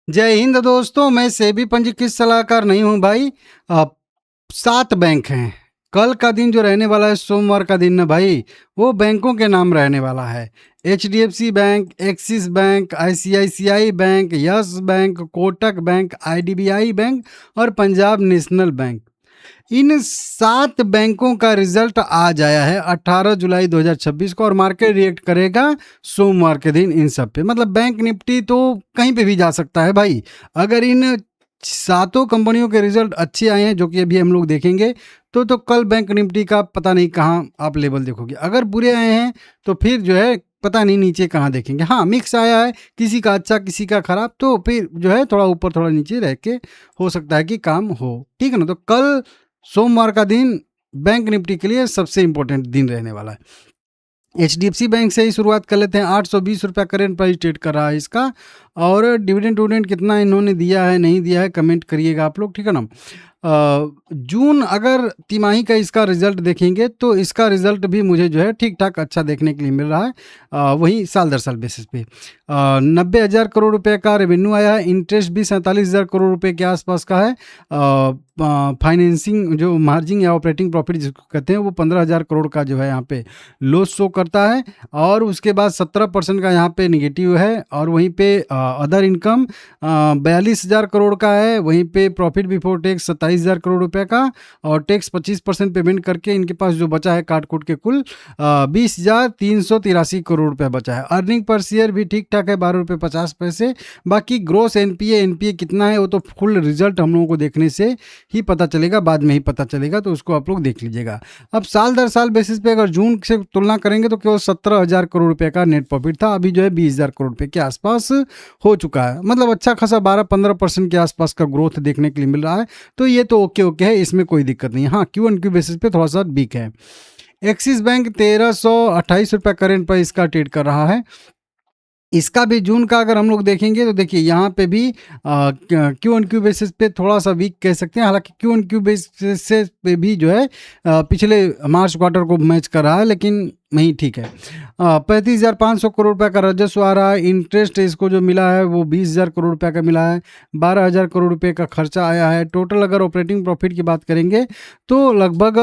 जय हिंद दोस्तों, मैं सेबी पंजीकृत सलाहकार नहीं हूँ भाई। अ, 7 बैंक हैं। कल का दिन जो रहने वाला है सोमवार का दिन ना भाई, वो बैंकों के नाम रहने वाला है। HDFC bank, axis bank, ICICI bank, yes bank, Kotak bank, IDBI bank और पंजाब नेशनल बैंक। इन 7 बैंकों का रिजल्ट आज आया है 18 जुलाई 2026 को और मार्केट रिएक्ट करेगा सोमवार के दिन इन सब पे। मतलब बैंक निफ्टी तो कहीं पे भी जा सकता है भाई। अगर इन सातों कंपनियों के रिजल्ट अच्छे आए हैं, जो कि अभी हम लोग देखेंगे, तो कल बैंक निफ्टी का पता नहीं कहाँ आप लेवल देखोगे। अगर बुरे आए हैं तो फिर जो है पता नहीं नीचे कहाँ देखेंगे। हाँ, मिक्स आया है, किसी का अच्छा किसी का खराब, तो फिर जो है थोड़ा ऊपर थोड़ा नीचे रह के हो सकता है कि काम हो। ठीक है ना? तो कल सोमवार का दिन बैंक निफ्टी के लिए सबसे इंपॉर्टेंट दिन रहने वाला है। एचडीएफसी बैंक से ही शुरुआत कर लेते हैं। 820 रुपया करेंट प्राइस ट्रेड कर रहा है इसका। और डिविडेंड विविडेंड कितना इन्होंने दिया है नहीं दिया है कमेंट करिएगा आप लोग, ठीक है ना? जून अगर तिमाही का इसका रिजल्ट देखेंगे तो इसका रिजल्ट भी मुझे जो है ठीक ठाक अच्छा देखने के लिए मिल रहा है। वही साल दर साल बेसिस पे 90,000 करोड़ रुपए का रेवेन्यू आया है। इंटरेस्ट भी 47,000 करोड़ रुपए के आसपास का है। फाइनेंसिंग जो मार्जिन या ऑपरेटिंग प्रॉफिट जिसको कहते हैं, वो 15,000 करोड़ का जो है यहाँ पे लॉस शो करता है। और उसके बाद 17% का यहाँ पे निगेटिव है। और वहीं पे अदर इनकम 42,000 करोड़ का है। वहीं पे प्रॉफिट बिफोर टैक्स 27,000 करोड़ रुपए का। और टैक्स 25% पेमेंट करके इनके पास जो बचा है काट कूट के कुल 20,383 करोड़ रुपए बचा है। अर्निंग पर शेयर भी ठीक ठाक है, 12 रुपये 50 पैसे। बाकी ग्रोस एनपीए कितना है वो तो फुल रिजल्ट हम लोगों को देखने से ही पता चलेगा, बाद में ही पता चलेगा, तो उसको आप लोग देख लीजिएगा। अब साल दर साल बेसिस पे अगर जून से तुलना करेंगे तो केवल 17,000 करोड़ रुपए का नेट प्रॉफिट था। अभी जो है 20,000 करोड़ रुपए के आसपास हो चुका है। मतलब अच्छा खासा 12-15% के आसपास का ग्रोथ देखने के लिए मिल रहा है। तो ये तो ओके ओके है, इसमें कोई दिक्कत नहीं है। हाँ, क्यू एंड क्यू बेसिस पे थोड़ा सा वीक है। एक्सिस बैंक 1328 रुपये करेंट प्राइस का ट्रेड कर रहा है। इसका भी जून का अगर हम लोग देखेंगे तो देखिए यहाँ पे भी क्यू एन क्यू बेसिस पे थोड़ा सा वीक कह सकते हैं। हालांकि क्यू एन क्यू बेसिस पे भी जो है पिछले मार्च क्वार्टर को मैच कर रहा है, लेकिन नहीं, ठीक है। 35,500 करोड़ रुपए का राजस्व आ रहा है। इंटरेस्ट इसको जो मिला है वो 20,000 करोड़ रुपए का मिला है। 12,000 करोड़ रुपए का खर्चा आया है। टोटल अगर ऑपरेटिंग प्रॉफिट की बात करेंगे तो लगभग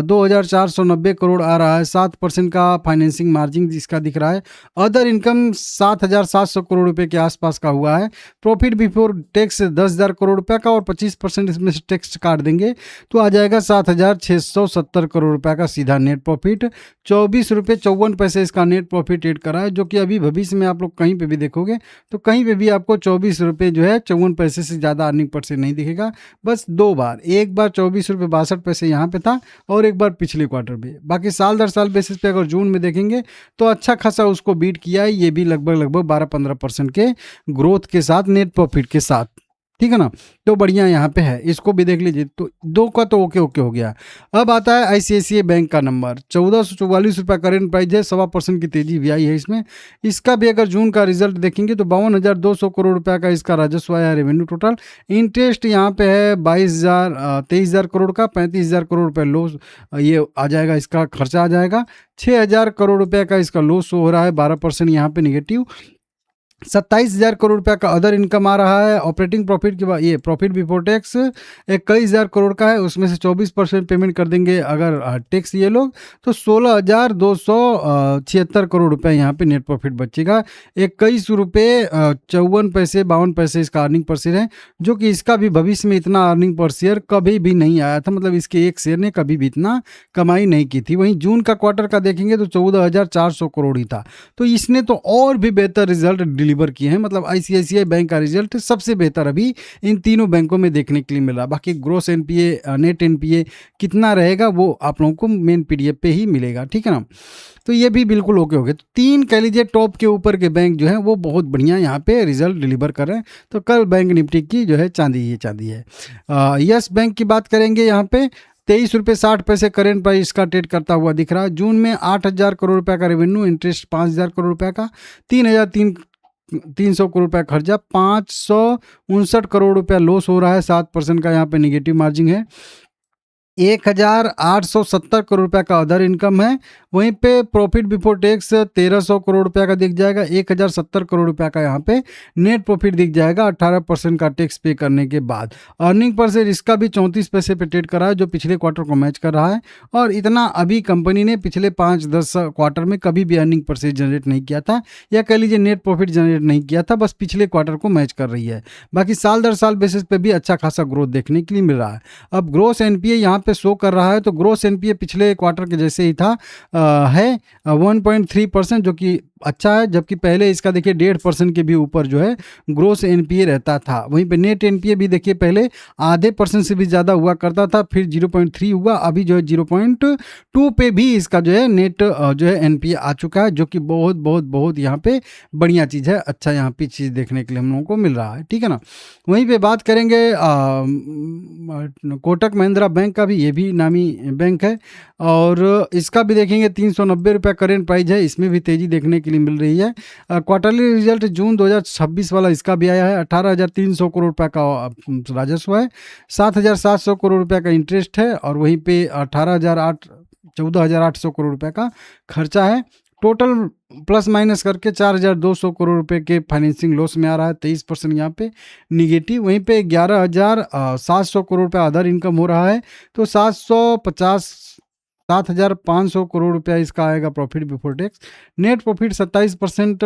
2,490 करोड़ आ रहा है। 7% का फाइनेंसिंग मार्जिन जिसका दिख रहा है। अदर इनकम 7,700 करोड़ रुपए के आसपास का हुआ है। प्रॉफिट बिफोर टैक्स 10,000 करोड़ रुपए का और 25% इसमें से टैक्स काट देंगे तो आ जाएगा 7,670 करोड़ रुपए का सीधा नेट प्रॉफिट। 24 रुपये 54 पैसे इसका नेट प्रॉफिट ट्रेड करा है, जो कि अभी भविष्य में आप लोग कहीं पे भी देखोगे तो कहीं पे भी आपको 24 रुपये जो है 54 पैसे से ज़्यादा अर्निंग पर से नहीं दिखेगा। बस 2 बार, एक बार 24 रुपये 62 पैसे यहाँ पे था और एक बार पिछले क्वार्टर पे। बाकी साल दर साल बेसिस पे अगर जून में देखेंगे तो अच्छा खासा उसको बीट किया है। ये भी लगभग लगभग 12-15% के ग्रोथ के साथ, नेट प्रॉफिट के साथ, ठीक है ना? तो बढ़िया यहाँ पे है, इसको भी देख लीजिए। तो 2 का तो ओके ओके हो गया। अब आता है आईसीआईसीआई बैंक का नंबर 1444 रुपये करेंट प्राइस है। 1.25% की तेजी भी आई है इसमें। इसका भी अगर जून का रिजल्ट देखेंगे तो 52,200 करोड़ रुपए का इसका राजस्व आया है, रेवेन्यू टोटल। इंटरेस्ट यहाँ पे है 23,000 करोड़ का। 35,000 करोड़ रुपए लॉस ये आ जाएगा, इसका खर्चा आ जाएगा। 6,000 करोड़ रुपए का इसका लॉस हो रहा है, 12% यहाँ पे निगेटिव। 27,000 करोड़ रुपया का अदर इनकम आ रहा है। ऑपरेटिंग प्रॉफिट के बाद ये प्रॉफिट बिफोर टैक्स 21,000 करोड़ का है। उसमें से 24% पेमेंट कर देंगे अगर टैक्स ये लोग, तो 16,276 करोड़ रुपए यहाँ पे नेट प्रॉफिट बचेगा। 21 रुपये 54 पैसे 52 पैसे इसका अर्निंग पर शेयर है, जो कि इसका भी भविष्य में इतना अर्निंग पर शेयर कभी भी नहीं आया था। मतलब इसके एक शेयर ने कभी भी इतना कमाई नहीं की थी। वहीं जून का क्वार्टर का देखेंगे तो 14,400 करोड़ ही था। तो इसने तो और भी बेहतर रिजल्ट डिलीवर किए हैं। मतलब आईसीआईसीआई बैंक का रिजल्ट सबसे बेहतर अभी इन तीनों बैंकों में देखने के लिए मिल रहा। बाकी ग्रोस एनपीए नेट एनपीए कितना रहेगा वो आप लोगों को मेन पीडीएफ पे ही मिलेगा, ठीक है ना? तो ये भी बिल्कुल ओके हो गया। तो 3 कह लीजिए टॉप के ऊपर के बैंक जो हैं वो बहुत बढ़िया यहाँ पे रिजल्ट डिलीवर कर रहे हैं। तो कल बैंक निफ्टी की जो है चांदी है। यस बैंक की बात करेंगे, यहाँ पे 23 रुपये 60 पैसे करेंट प्राइस का ट्रेड करता हुआ दिख रहा है। जून में 8,000 करोड़ रुपए का रेवेन्यू, इंटरेस्ट 5,000 करोड़ रुपए का, 3,300 करोड़ रुपया खर्चा, 559 करोड़ रुपया लॉस हो रहा है। 7% का यहाँ पे निगेटिव मार्जिन है। 1,870 करोड़ रुपए का अदर इनकम है। वहीं पे प्रॉफिट बिफोर टैक्स 1,300 करोड़ रुपए का दिख जाएगा। 1,070 करोड़ रुपए का यहाँ पे नेट प्रॉफिट दिख जाएगा 18% का टैक्स पे करने के बाद। अर्निंग पर शेयर इसका भी 34 पैसे पे ट्रेड कर रहा है, जो पिछले क्वार्टर को मैच कर रहा है। और इतना अभी कंपनी ने पिछले 5-10 क्वार्टर में कभी भी अर्निंग पर शेयर जनरेट नहीं किया था, या कह लीजिए नेट प्रॉफिट जनरेट नहीं किया था, बस पिछले क्वार्टर को मैच कर रही है। बाकी साल दर साल बेसिस पे भी अच्छा खासा ग्रोथ देखने के लिए मिल रहा है। अब ग्रोस एनपीए यहाँ पे शो कर रहा है, तो ग्रोस एनपीए पिछले क्वार्टर के जैसे ही था, है 1.3%, जो कि अच्छा है। जबकि पहले इसका देखिए 1.5% के भी ऊपर जो है ग्रोस एनपीए रहता था। वहीं पे नेट एनपीए भी देखिए पहले आधे % से भी ज़्यादा हुआ करता था, फिर 0.3 हुआ, अभी जो है 0.2 पे भी इसका जो है नेट जो है एनपीए आ चुका है, जो कि बहुत बहुत बहुत यहाँ पे बढ़िया चीज़ है। अच्छा यहाँ पे चीज़ देखने के लिए हम लोगों को मिल रहा है, ठीक है ना। वहीं पे बात करेंगे कोटक महिंद्रा बैंक का भी, ये भी नामी बैंक है, और इसका भी देखेंगे 390 रुपये करेंट प्राइस है। इसमें भी तेज़ी देखने के लिए मिल रही है। क्वार्टरली रिजल्ट जून 2026 वाला इसका भी आया है। 18,300 करोड़ रुपए का राजस्व है, 7,700 करोड़ रुपए का इंटरेस्ट है, और वहीं पे 14,800 करोड़ रुपए का खर्चा है। टोटल प्लस माइनस करके 4,200 करोड़ रुपए के फाइनेंसिंग लॉस में आ रहा है, 23% यहाँ पे निगेटिव। वहीं पे 11,700 करोड़ रुपए अदर इनकम हो रहा है, तो 7,500 करोड़ रुपया इसका आएगा profit before tax. Net profit 27%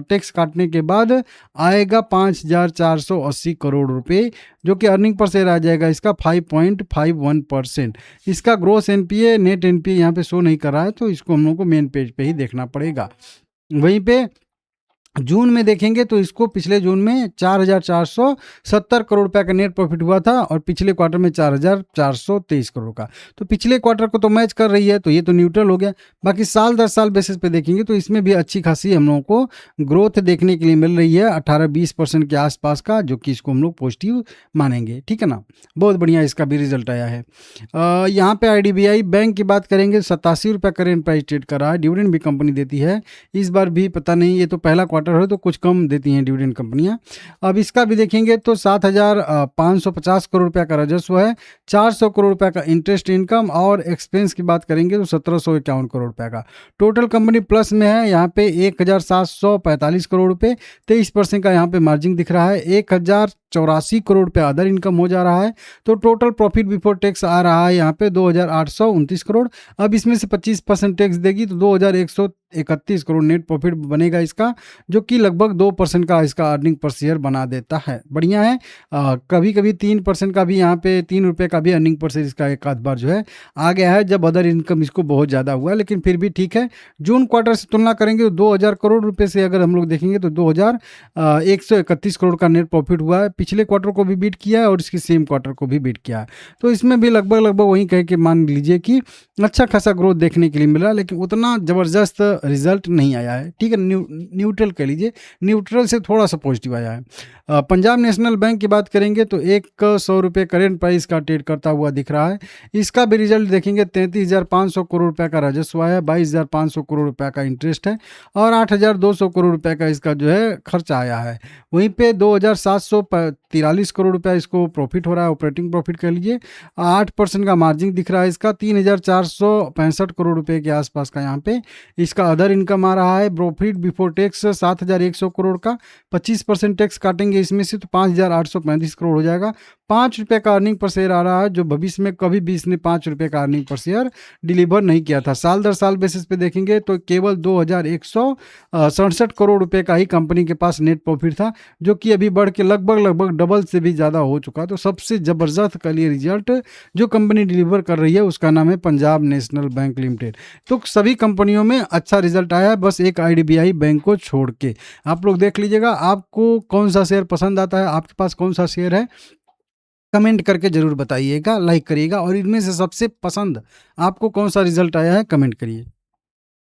tax काटने के बाद आएगा 5,480 करोड़ रुपए, जो कि अर्निंग पर शेयर आ जाएगा इसका 5.51%। इसका ग्रोस एनपीए नेट एनपीए यहाँ पे शो नहीं कर रहा है, तो इसको हम लोगों को मेन पेज पे ही देखना पड़ेगा। वहीं पे जून में देखेंगे तो इसको पिछले जून में 4,470 करोड़ रुपए का नेट प्रॉफिट हुआ था, और पिछले क्वार्टर में 4,423 करोड़ का। तो पिछले क्वार्टर को तो मैच कर रही है, तो ये तो न्यूट्रल हो गया। बाकी साल दर साल बेसिस पे देखेंगे तो इसमें भी अच्छी खासी हम लोगों को ग्रोथ देखने के लिए मिल रही है, 18-20% के आसपास का, जो कि इसको हम लोग पॉजिटिव मानेंगे, ठीक है ना। बहुत बढ़िया इसका भी रिजल्ट आया है। यहाँ पे IDBI बैंक की बात करेंगे, 87 रुपये करेंट प्राइस ट्रेड कर रहा है। डिविडेंड भी कंपनी देती है, इस बार भी पता नहीं, ये तो पहला क्वार्टर है तो कुछ कम देती हैं डिविडेंड कंपनियां। अब इसका भी देखेंगे तो 7,550 करोड़ रुपए का राजस्व है, 400 करोड़ रुपए का इंटरेस्ट इनकम, और एक्सपेंस की बात करेंगे तो 1,751 करोड़ रुपए का। टोटल कंपनी प्लस में है, यहाँ पे 1,745 करोड़ रुपए, 23% का यहाँ पे मार्जिन दिख रहा है। 1,084 करोड़ रुपए अदर इनकम हो जा रहा है, तो टोटल प्रॉफिट बिफोर टैक्स आ रहा है यहाँ पे 2,829 करोड़। अब इसमें से 25% टैक्स देगी तो 2,131 करोड़ नेट प्रॉफिट बनेगा इसका, जो कि लगभग 2% का इसका अर्निंग पर शेयर बना देता है। बढ़िया है। कभी कभी 3% का भी यहाँ पे 3 रुपये का भी अर्निंग पर शेयर इसका एक आध बार जो है आ गया है, जब अदर इनकम इसको बहुत ज़्यादा हुआ है, लेकिन फिर भी ठीक है। जून क्वार्टर से तुलना करेंगे तो 2,000 करोड़ रुपए से अगर हम लोग देखेंगे तो 2,131 करोड़ का नेट प्रॉफिट हुआ है। पिछले क्वार्टर को भी बीट किया है, और इसके सेम क्वार्टर को भी बीट किया है, तो इसमें भी लगभग वही कह के मान लीजिए कि अच्छा खासा ग्रोथ देखने के लिए मिला, लेकिन उतना ज़बरदस्त रिजल्ट नहीं आया है, ठीक है। न्यूट्रल कह लीजिए, न्यूट्रल से थोड़ा सा पॉजिटिव आया है। पंजाब नेशनल बैंक की बात करेंगे तो 100 रुपये करेंट प्राइस का ट्रेड करता हुआ दिख रहा है। इसका भी रिजल्ट देखेंगे, 33,500 करोड़ रुपए का राजस्व आया, 22,500 करोड़ रुपए का इंटरेस्ट है, और 8,200 करोड़ रुपए का इसका जो है खर्चा आया है। वहीं पे 2,743 करोड़ रुपया इसको प्रॉफिट हो रहा है, ऑपरेटिंग प्रॉफिट कह लीजिए। 8% का मार्जिन दिख रहा है इसका, 3,465 करोड़ रुपए के आसपास का यहाँ पे इसका अदर इनकम आ रहा है। प्रॉफिट बिफोर टैक्स 7,100 करोड़ का, 25% टैक्स काटेंगे इसमें से तो 5,835 करोड़ हो जाएगा। 5 रुपये का अर्निंग पर शेयर आ रहा है, जो भविष्य में कभी भी इसने 5 रुपये का अर्निंग पर शेयर डिलीवर नहीं किया था। साल दर साल बेसिस पे देखेंगे तो केवल 2,167 करोड़ रुपए का ही कंपनी के पास नेट प्रॉफिट था, जो कि अभी बढ़ के लगभग डबल से भी ज़्यादा हो चुका है। तो सबसे ज़बरदस्त का लिए रिजल्ट जो कंपनी डिलीवर कर रही है उसका नाम है पंजाब नेशनल बैंक लिमिटेड। तो सभी कंपनियों में अच्छा रिजल्ट आया है, बस एक IDBI बैंक को छोड़ के। आप लोग देख लीजिएगा आपको कौन सा शेयर पसंद आता है, आपके पास कौन सा शेयर है, कमेंट करके ज़रूर बताइएगा, लाइक करिएगा, और इनमें से सबसे पसंद आपको कौन सा रिजल्ट आया है कमेंट करिए।